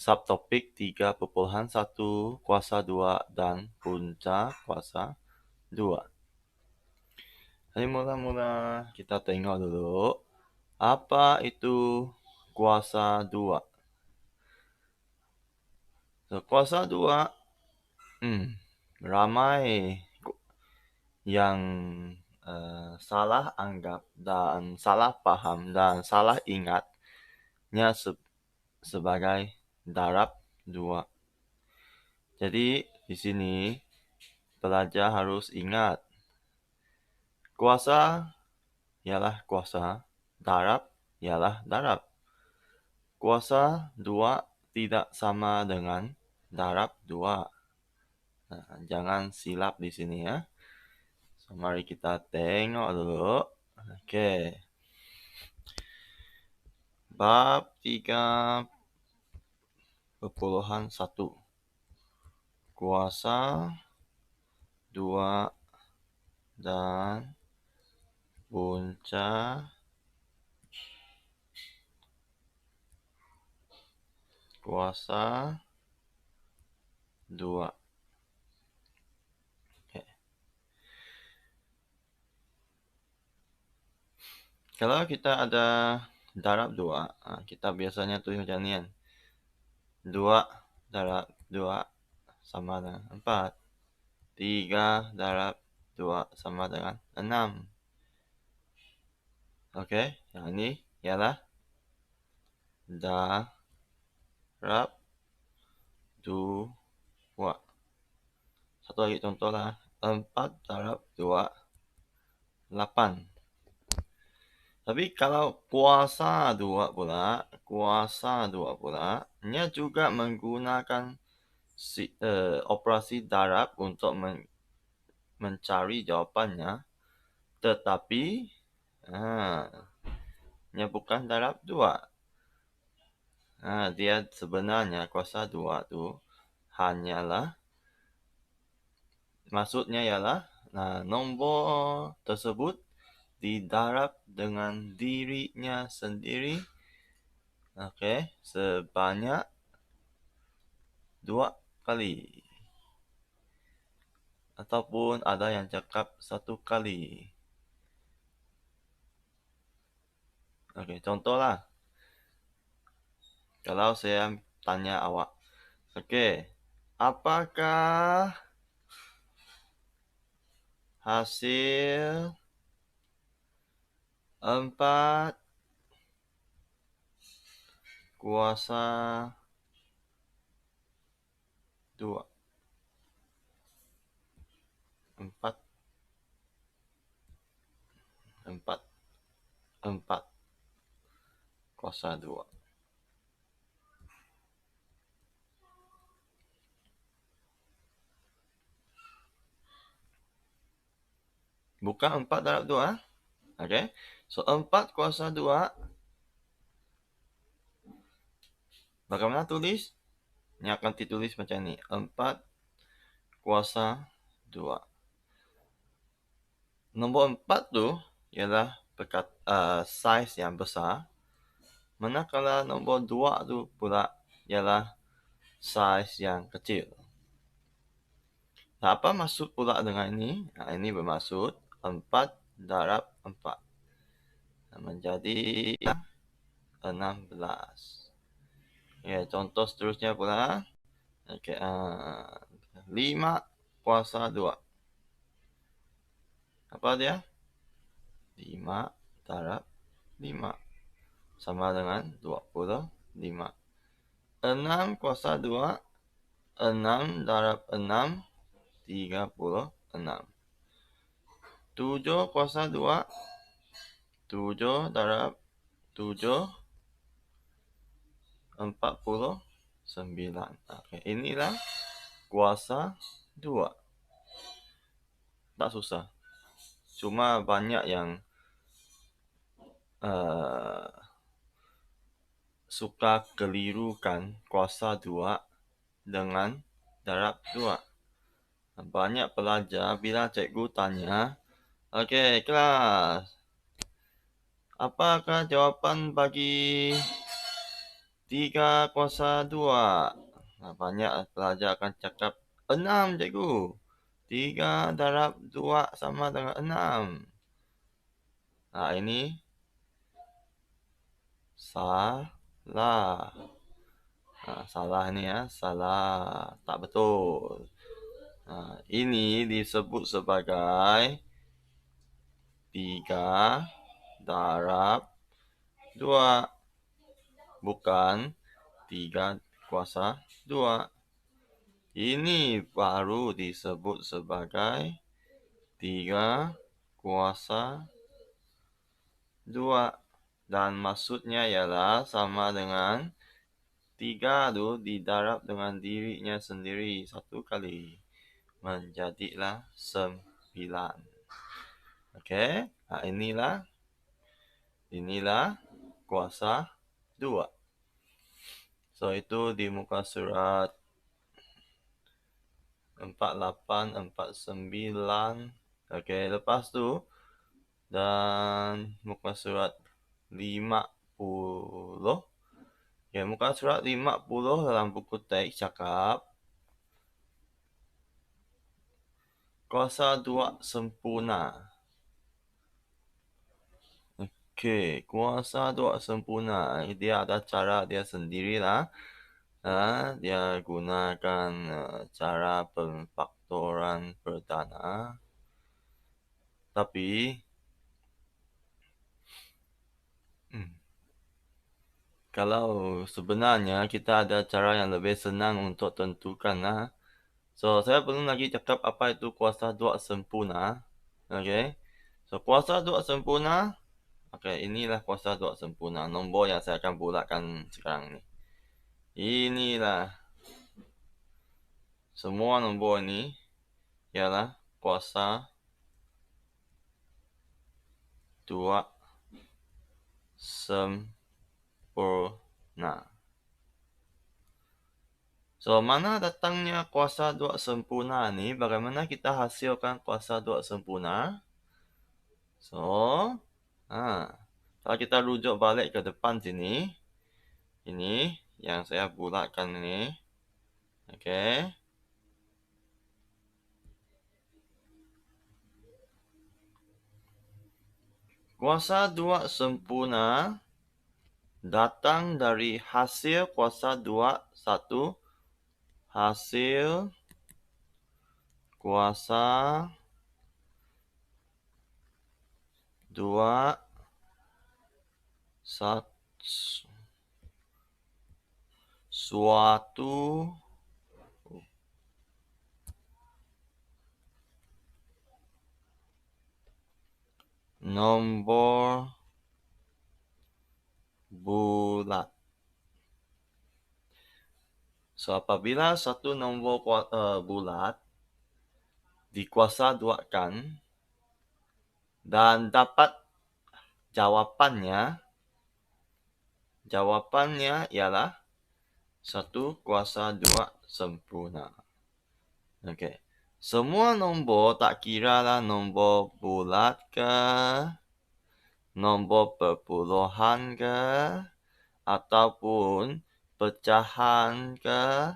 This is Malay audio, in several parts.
subtopik 3,1 kuasa 2 dan punca kuasa 2. Jadi mula-mula kita tengok dulu apa itu kuasa 2. So, kuasa 2 ramai yang salah anggap dan salah paham dan salah ingatnya sebagai darab 2. Jadi di sini pelajar harus ingat kuasa ialah kuasa, darab ialah darab. Kuasa 2 tidak sama dengan darab 2. Jangan silap di sini ya. So, mari kita tengok dulu. Oke. Bab 3,1. Kuasa 2 dan punca kuasa 2. Okay. Kalau kita ada darab 2, kita biasanya tulis macam ni kan. 2 darab 2 sama dengan 4. 3 darab 2 sama dengan 6. Okey, yang ini ialah darab 2. Satu lagi contoh lah. 4 darab 2, 8. Tapi kalau kuasa 2 pula, nya juga menggunakan operasi darab untuk mencari jawapannya. Tetapi, nya bukan darab 2. Dia sebenarnya kuasa 2 tu hanyalah, maksudnya ialah nombor tersebut didarab dengan dirinya sendiri, sebanyak 2 kali. Ataupun ada yang cakap 1 kali. Contohlah. Kalau saya tanya awak, apakah hasil 4 kuasa 2? 4 kuasa 2. Bukan 4 darab 2. So 4 kuasa 2. Bagaimana tulis? Ini akan ditulis macam ni. 4 kuasa 2. Nombor 4 tu ialah saiz yang besar. Manakala nombor 2 tu pula ialah saiz yang kecil. Apa maksud pula dengan ini? Ini bermaksud 4 darab 4 menjadi 16. Contoh seterusnya pula. 5 kuasa 2. Apa dia? 5 darab 5 sama dengan 25. 6 kuasa 2. 6 darab 6, 36. 7 kuasa 2. 7 darab 7, 49. Inilah kuasa 2. Tak susah. Cuma banyak yang suka kelirukan kuasa 2 dengan darab 2. Banyak pelajar bila cikgu tanya, kelas, apakah jawapan bagi 3 kuasa 2. Banyak pelajar akan cakap 6 cikgu. 3 darab 2 sama dengan 6. Ini salah. Salah ni ya, salah. Tak betul. Ini disebut sebagai 3 darab 2. Bukan 3 kuasa 2. Ini baru disebut sebagai 3 kuasa 2. Dan maksudnya ialah sama dengan 3 tu didarab dengan dirinya sendiri satu kali. Menjadilah 9. Okey. Inilah kuasa 2. So, itu di muka surat 48, 49. Okey, lepas tu dan muka surat 50. Okey, muka surat 50 dalam buku teks cakap kuasa 2 sempurna. Okey, kuasa 2 sempurna. Dia ada cara dia sendirilah. Dia gunakan cara pemfaktoran perdana. Tapi kalau sebenarnya kita ada cara yang lebih senang untuk tentukan. So, saya belum lagi cakap apa itu kuasa 2 sempurna. Okey. So, kuasa 2 sempurna. Okey, inilah kuasa 2 sempurna. Nombor yang saya akan bulatkan sekarang ni. Inilah. Semua nombor ini ialah kuasa 2 sempurna. So, mana datangnya kuasa 2 sempurna ni? Bagaimana kita hasilkan kuasa 2 sempurna? So, kalau kita rujuk balik ke depan sini, ini yang saya bulatkan ini. Okey. Kuasa 2 sempurna datang dari hasil kuasa 2 1. Hasil kuasa 2 suatu nombor bulat. So, apabila satu nombor bulat dikuasa 2-kan dan dapat jawapannya ialah 1 kuasa 2 sempurna. Okey. Semua nombor, tak kiralah nombor bulat ke, nombor perpuluhan ke, ataupun pecahan ke,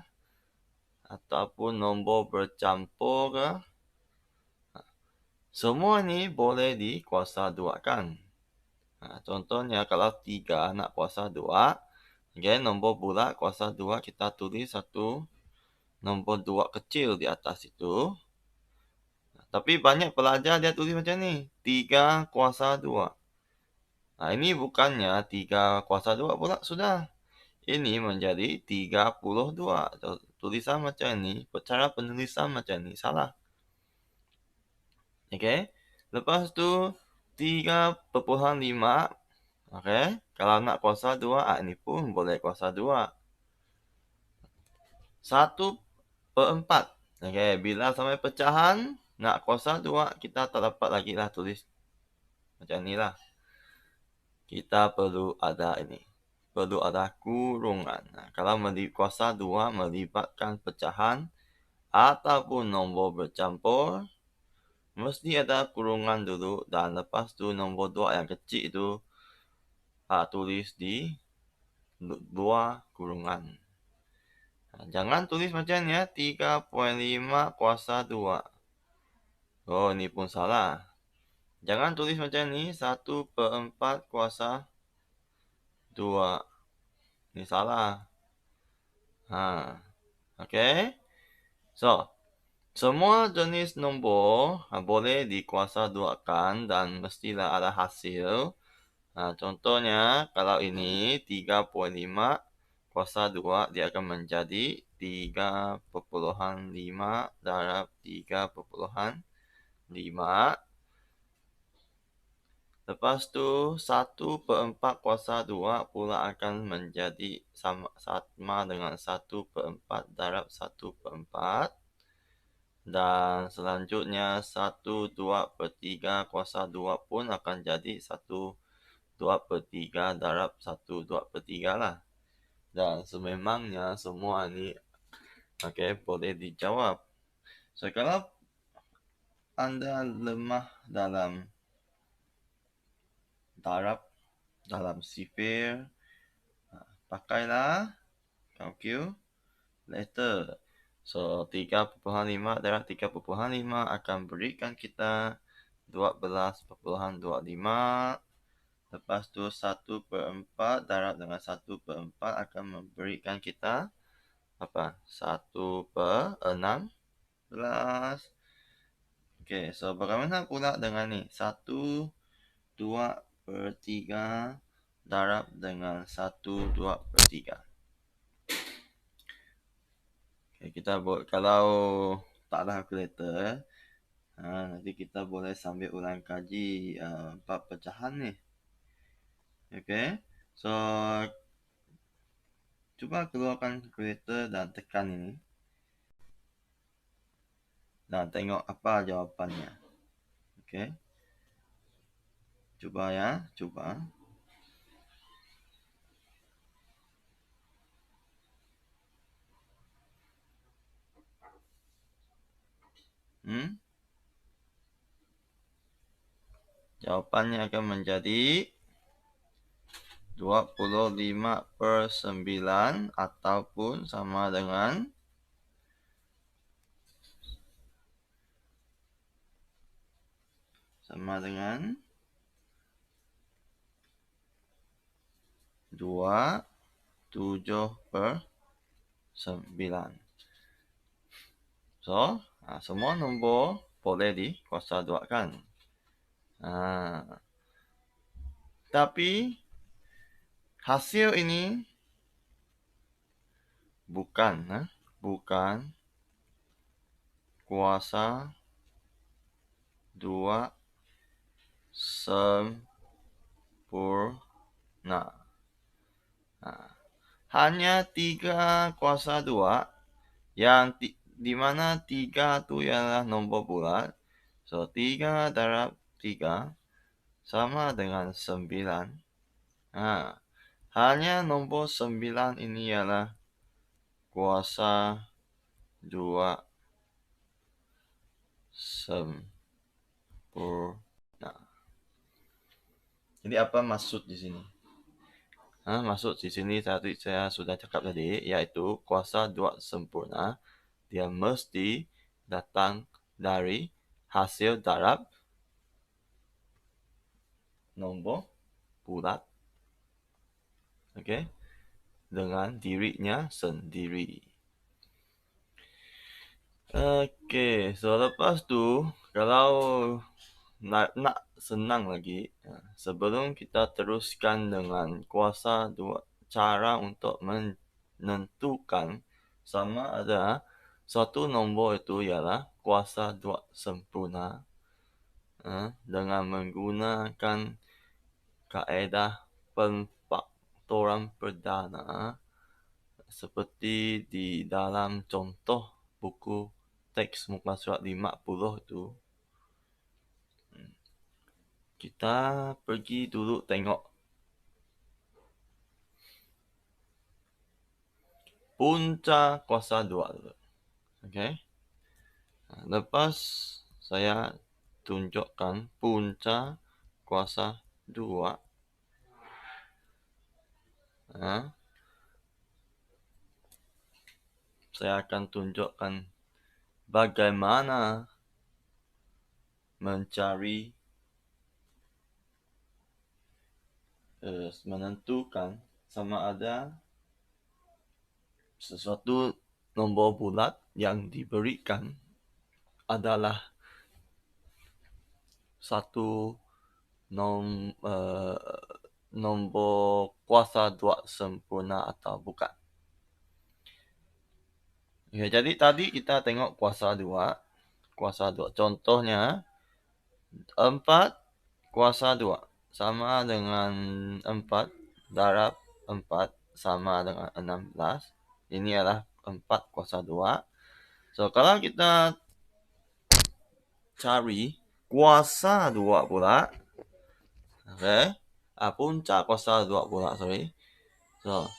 ataupun nombor bercampur ke, semua ni boleh dikuasa 2-kan. Contohnya kalau 3 nak kuasa 2, okay, nombor bulat kuasa 2, kita tulis satu nombor 2 kecil di atas itu. Tapi banyak pelajar dia tulis macam ni, 3 kuasa 2. Ini bukannya 3 kuasa 2 pula sudah. Ini menjadi 32. Tulisan macam ni, cara penulisan macam ni salah. Okey. Lepas tu 3.5. Okey. Kalau nak kuasa 2, ini pun boleh kuasa 2. 1/4. Okey, bila sampai pecahan nak kuasa 2, kita tak dapat lagi lah tulis macam ni lah. Kita perlu ada ini. Perlu ada kurungan. Kalau kuasa 2 melibatkan pecahan ataupun nombor bercampur, mesti ada kurungan dulu dan lepas tu nombor 2 yang kecil itu tulis di 2 kurungan. Jangan tulis macam ni ya, 3,5 kuasa 2. Oh, ini pun salah. Jangan tulis macam ni, 1/4 kuasa 2. Ini salah. Okay. So, semua jenis nombor boleh dikuasa duakan dan mestilah ada hasil. Contohnya, kalau ini 3,5 kuasa 2, dia akan menjadi 3,5 darab 3,5. Lepas tu, 1/4 kuasa 2 pula akan menjadi sama dengan 1/4 darab 1/4. Dan selanjutnya, 1/2/3 kuasa 2 pun akan jadi 1/2/3 darab 1/2/3 lah. Dan sememangnya semua ni boleh dijawab. So, kalau anda lemah dalam darab, dalam sifir, pakailah kalkulator. So, 3,5 darab 3,5 akan berikan kita 12,25. Lepas tu 1/4 darab dengan 1/4 akan memberikan kita 1/16. Okey, so bagaimana pula dengan ni? 1/2/3 darab dengan 1/2/3. Okay, kita buat, kalau tak ada kalkulator, nanti kita boleh sambil ulang kaji bab pecahan ni. Okay, so cuba keluarkan kalkulator dan tekan ini. Dan tengok apa jawapannya. Okay. Cuba ya, cuba. Jawapannya akan menjadi 25/9 ataupun sama dengan 27/9. So, semua nombor boleh dikuasa duakan. Tapi hasil ini bukan kuasa 2 sempurna. Hanya 3 kuasa 2 yang di mana 3 tu ialah nombor bulat. So, 3 darab 3 sama dengan 9. Hanya nombor 9 ini ialah kuasa 2 sempurna. Jadi apa maksud di sini? Maksud di sini tadi saya sudah cakap tadi, iaitu kuasa 2 sempurna dia mesti datang dari hasil darab nombor bulat, dengan dirinya sendiri. So lepas tu, kalau nak senang lagi, sebelum kita teruskan dengan kuasa 2, cara untuk menentukan sama ada suatu nombor itu ialah kuasa 2 sempurna dengan menggunakan kaedah pemfaktoran perdana seperti di dalam contoh buku teks muka surat 50 itu. Kita pergi dulu tengok punca kuasa 2 dulu. Lepas saya tunjukkan punca kuasa 2. saya akan tunjukkan bagaimana mencari menentukan sama ada sesuatu nombor bulat yang diberikan adalah satu nombor kuasa 2 sempurna atau bukan. Ya, jadi tadi kita tengok kuasa 2. Kuasa 2. Contohnya 4 kuasa 2 sama dengan 4 darab 4 sama dengan 16. Ini adalah 4 kuasa 2. So, kalau kita cari kuasa 2 pula, okay, puncak kuasa 2 pula, sorry. So,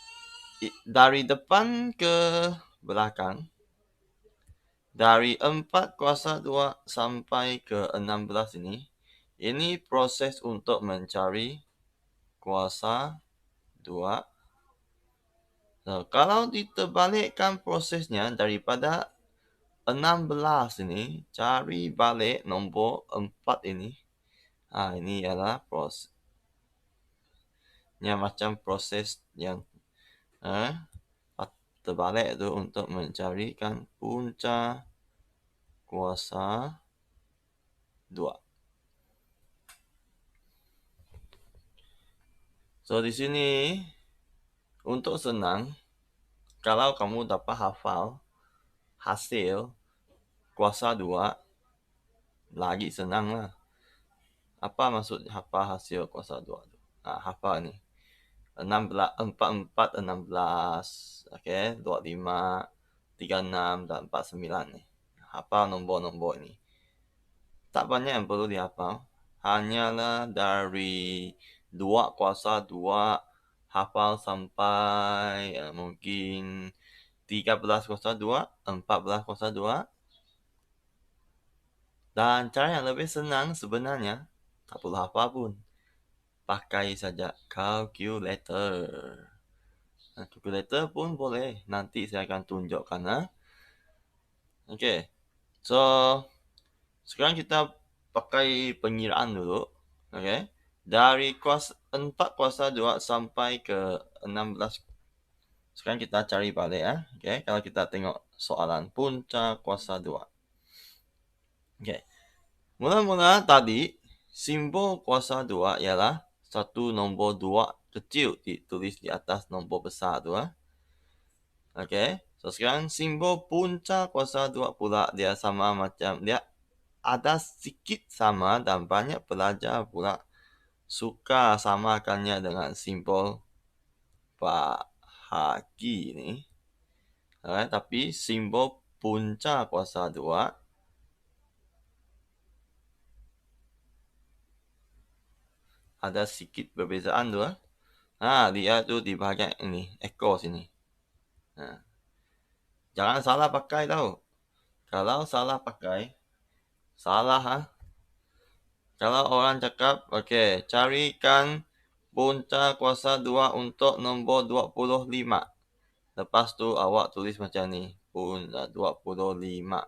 dari depan ke belakang, dari 4 kuasa 2 sampai ke 16 ini proses untuk mencari kuasa 2. So, kalau diterbalikkan prosesnya daripada 16 ini, cari balik nombor 4 ini. Ini adalah macam proses yang terbalik itu untuk mencarikan punca kuasa 2. So, di sini untuk senang, kalau kamu dapat hafal hasil kuasa 2, lagi senang lah. Apa maksud hafal hasil kuasa 2 tu? Hafal ni. 16, 44, 16, okay, 25, 36 dan 49 ni. Hafal nombor-nombor ni. Tak banyak yang perlu dihafal. Hanyalah dari 2 kuasa 2 hafal sampai mungkin 13 kuasa 2, 14 kuasa 2. Dan cara yang lebih senang sebenarnya, tak perlu hafal pun. Pakai saja calculator. Calculator pun boleh. Nanti saya akan tunjukkan. Okay. So, sekarang kita pakai pengiraan dulu. Okay. Dari 4 kuasa 2 sampai ke 16. Sekarang kita cari balik. Okay. Kalau kita tengok soalan punca kuasa 2. Okay. Mula-mula tadi, simbol kuasa 2 ialah satu nombor 2 kecil ditulis di atas nombor besar tu. Okay. So, sekarang simbol punca kuasa 2 pula dia sama macam, dia ada sikit sama dan banyak pelajar pula suka samakannya dengan simbol bahagi ni. Tapi simbol punca kuasa 2 ada sikit perbezaan tu. Dia tu di bahagian ini, ekor sini. Jangan salah pakai tau. Kalau salah pakai, salah. Kalau orang cakap, okay, carikan punca kuasa 2 untuk nombor 25. Lepas tu awak tulis macam ni. Punca 25.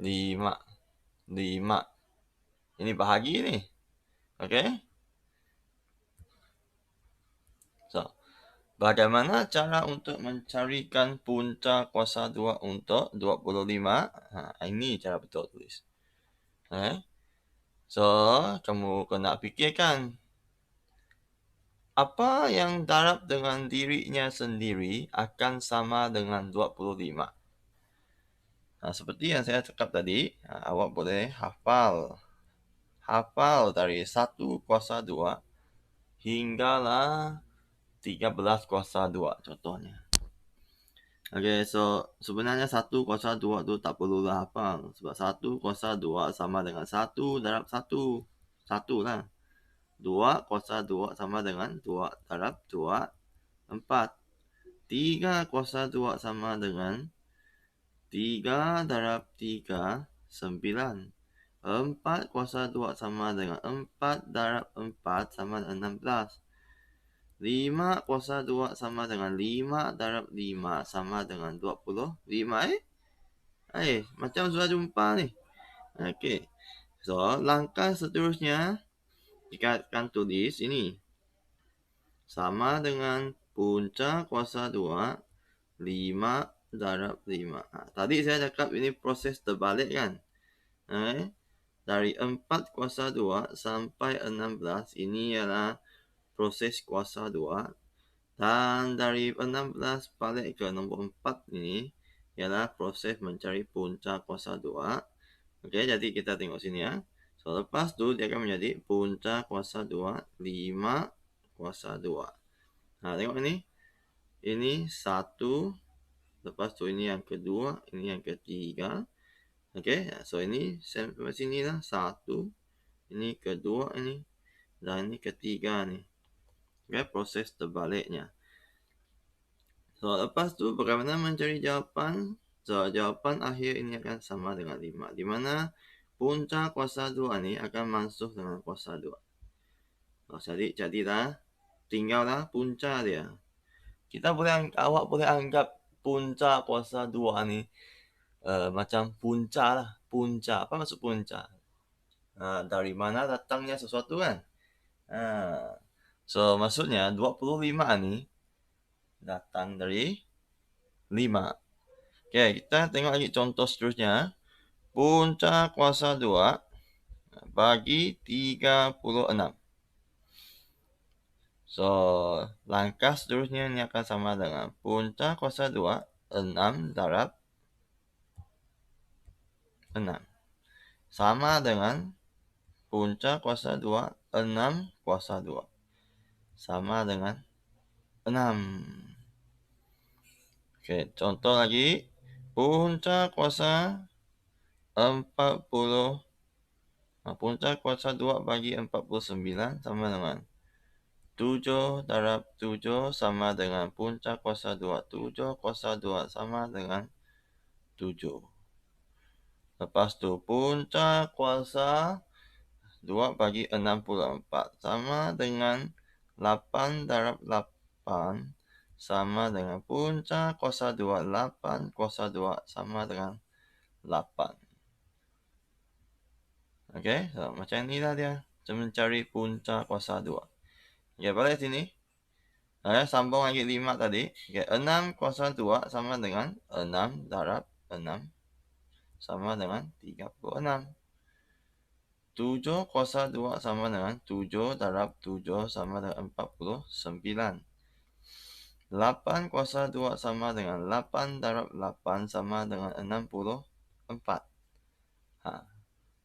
5. Ini bahagi ni. Okay. So, bagaimana cara untuk mencarikan punca kuasa 2 untuk 25? Ini cara betul tulis. So, kamu kena fikirkan. Apa yang darab dengan dirinya sendiri akan sama dengan 25. Seperti yang saya cakap tadi, awak boleh hafal dari 1 kuasa 2 hinggalah 13 kuasa 2 contohnya. Okay, so sebenarnya 1 kuasa 2 tu tak perlulah hafal. Sebab 1 kuasa 2 sama dengan 1 darab 1. 1 lah. 2 kuasa 2 sama dengan 2 darab 2, 4. 3 kuasa 2 sama dengan 3 darab 3, 9. 4 kuasa 2 sama dengan 4 darab 4 sama dengan 16. 5 kuasa 2 sama dengan 5 darab 5 sama dengan 25. Macam sudah jumpa nih. Okey. So, langkah seterusnya kita akan tulis ini. Sama dengan punca kuasa 2, 5 darab 5. Tadi saya cakap ini proses terbalik kan? Dari 4 kuasa 2 sampai 16, ini ialah proses kuasa 2. Dan dari 16 balik ke nombor 4 ini ialah proses mencari punca kuasa 2. Okey, jadi kita tengok sini ya. So, lepas tu dia akan menjadi punca kuasa 2, 5 kuasa 2. Tengok ini. Ini 1. Lepas tu ini yang kedua, ini yang ketiga. Okey, so ini sampai sini lah. 1. Ini kedua ini. Dan ini ketiga ni. Okey, proses terbaliknya. So, lepas tu bagaimana mencari jawapan? So, jawapan akhir ini akan sama dengan 5. Di mana punca kuasa 2 ni akan masuk dengan kuasa 2. So, jadilah tinggallah punca dia. Awak boleh anggap punca kuasa 2 ni macam punca lah. Punca. Apa maksud punca? Dari mana datangnya sesuatu kan? So, maksudnya 25 ni datang dari 5. Okey, kita tengok lagi contoh seterusnya. Punca kuasa 2 bagi 36. So, langkah seterusnya ini akan sama dengan punca kuasa 2, 6 darab 6. Sama dengan punca kuasa 2, 6 kuasa 2. Sama dengan 6. Okey, contoh lagi. Punca kuasa 40. Punca kuasa 2 bagi 49 sama dengan 7 darab 7 sama dengan punca kuasa 2. 7 kuasa 2 sama dengan 7. Lepas tu punca kuasa 2 bagi 64 sama dengan 8 darab 8 sama dengan punca kuasa 2. 8 kuasa 2 sama dengan 8. Okey, so macam inilah dia. Mencari punca kuasa 2. Okey, balik sini. Sambung lagi 5 tadi. Okay, 6 kuasa 2 sama dengan 6 darab 6 sama dengan 36. 7 kuasa 2 sama dengan 7 darab 7 sama dengan 49. 8 kuasa 2 sama dengan 8 darab 8 sama dengan 64.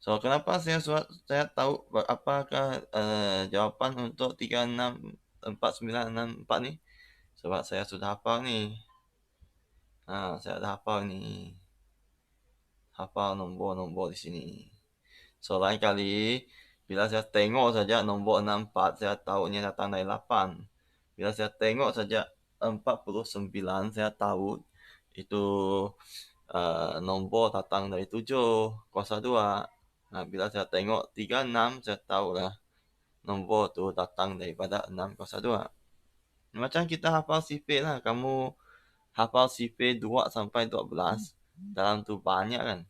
So, kenapa saya tahu apakah jawapan untuk 364964 ni? Sebab saya sudah hafal ni. Saya dah hafal ni. Hafal nombor-nombor di sini. So, lain kali, bila saya tengok saja nombor 64, saya tahu ini datang dari 8. Bila saya tengok saja 49, saya tahu itu nombor datang dari 7 kuasa 2. Bila saya tengok 36, saya tahulah nombor tu datang daripada 6 kuasa 2. Macam kita hafal sifir lah. Kamu hafal sifir 2 sampai 12. Dalam tu banyak kan?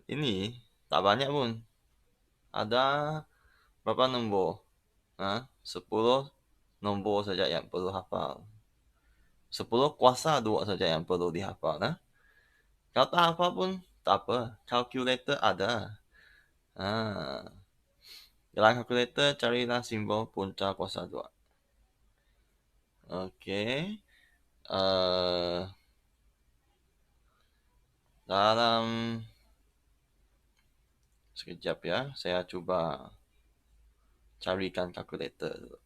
Ini tak banyak pun. Ada berapa nombor? 10 nombor saja yang perlu hafal. 10 kuasa 2 saja yang perlu dihafal. Kalau tak hafal pun tak apa. Calculator ada. Dalam kalkulator carilah simbol punca kuasa 2. Okey. Dalam sekejap ya, saya cuba carikan kalkulator dulu.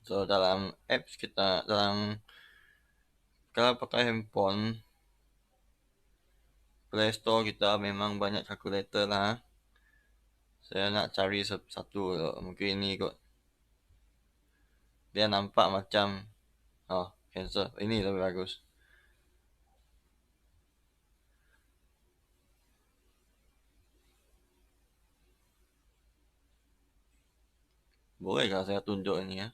So, dalam apps kita, kalau pakai handphone, Play Store kita memang banyak kalkulator lah. Saya nak cari satu, mungkin ini kot. Dia nampak macam, oh, cancel. Ini lebih bagus. Bolehkah saya tunjuk ini ya?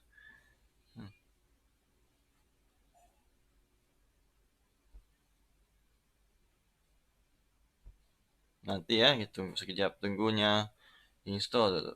Nanti ya, gitu. Sekejap tunggunya install dulu.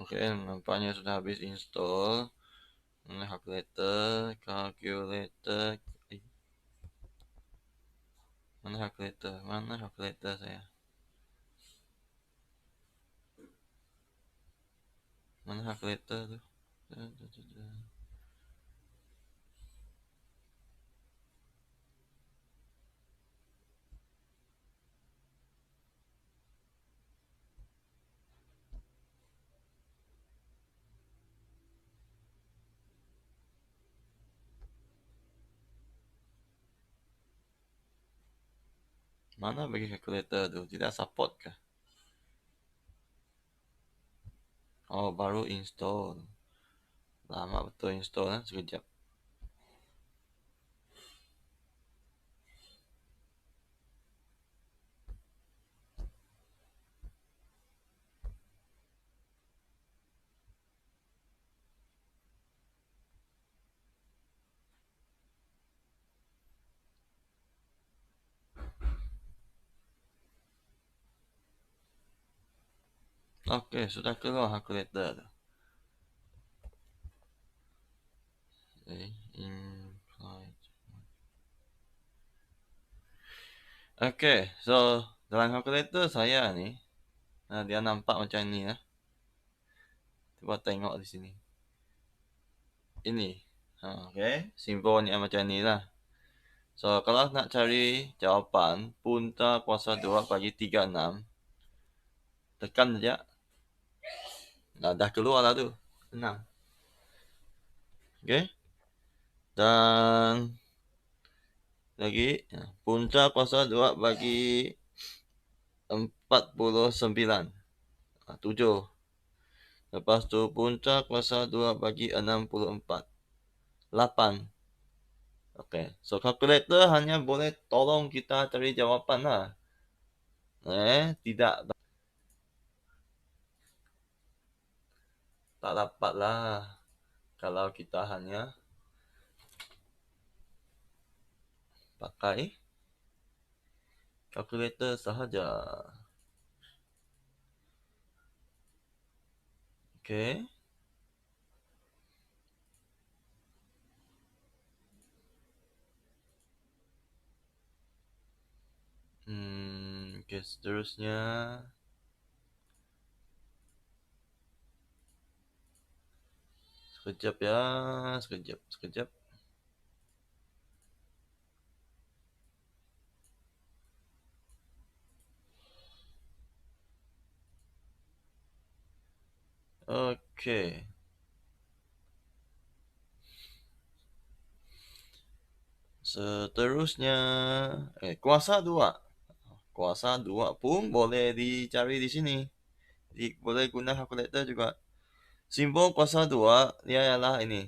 Oke, nampaknya sudah habis install. Mana calculator, mana calculator saya? Mana calculator tuh? Mana bagi calculator tuh? Tidak support kah? Oh, baru install. Lama betul install kan? Sekejap. Oke, sudah keluar calculator. Oke, so dalam calculator saya nih, nah dia nampak macam ini ya. Coba tengok di sini. Ini, oke, simbolnya macam ini lah. So kalau nak cari jawapan punta kuasa 2 bagi 36, tekan saja. Nah, dah keluar lah tu. Senang. Oke. Dan lagi punca kuasa 2 bagi 49. 7. Lepas tu punca kuasa 2 bagi 64. 8. Okey. So calculator hanya boleh tolong kita cari jawapan lah. Tidak, tak dapat lah kalau kita hanya pakai calculator sahaja. Okey. Okey, seterusnya. Sekejap ya, sekejap. Okey. Seterusnya, kuasa 2. Kuasa 2 pun boleh dicari di sini. Boleh guna calculator juga. Simbol kuasa 2 dia ialah ini.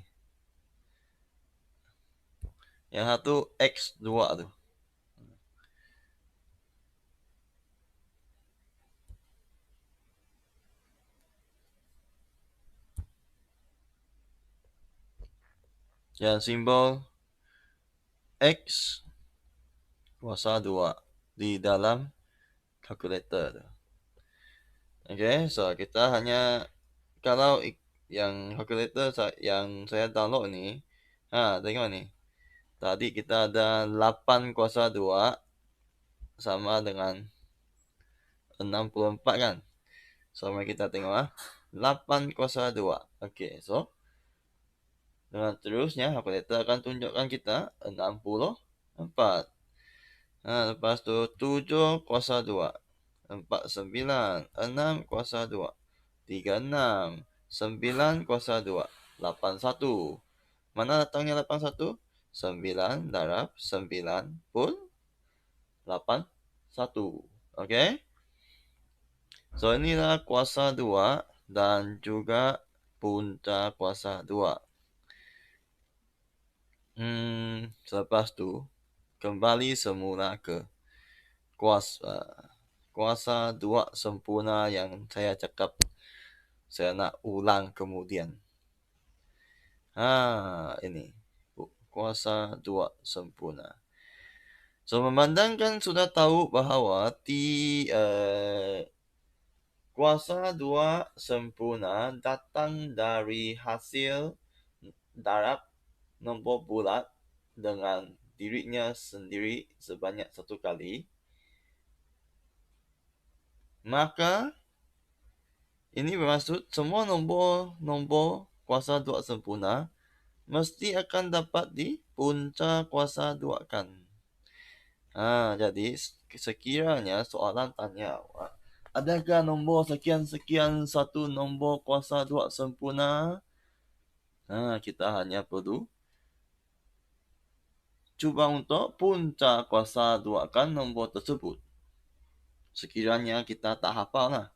Yang satu X2 tu. Yang simbol X kuasa 2 di dalam calculator tu. Okay, so kita hanya kalau yang calculator yang saya download ni, tengok ni. Tadi kita ada 8 kuasa 2 sama dengan 64 kan. So, mari kita tengok 8 kuasa 2. Okey, so dengan terusnya kalkulator akan tunjukkan kita 64. Lepas tu 7 kuasa 2. 49. 6 kuasa 2. 36. 9 kuasa 2. 81. Mana datangnya 81? 9 darab 9 pun 81. Okey? So, inilah kuasa 2 dan juga punca kuasa 2. Selepas tu, kembali semula ke kuasa 2 sempurna yang saya cakap saya nak ulang kemudian. Ini kuasa 2 sempurna. So, memandangkan sudah tahu bahawa kuasa 2 sempurna datang dari hasil darab nombor bulat dengan dirinya sendiri sebanyak 1 kali, maka ini bermaksud semua nombor kuasa 2 sempurna mesti akan dapat di punca kuasa 2 kan. Jadi sekiranya soalan tanya, adakah nombor sekian-sekian satu nombor kuasa 2 sempurna? Kita hanya perlu cuba untuk punca kuasa 2 kan nombor tersebut. Sekiranya kita tak hafal lah.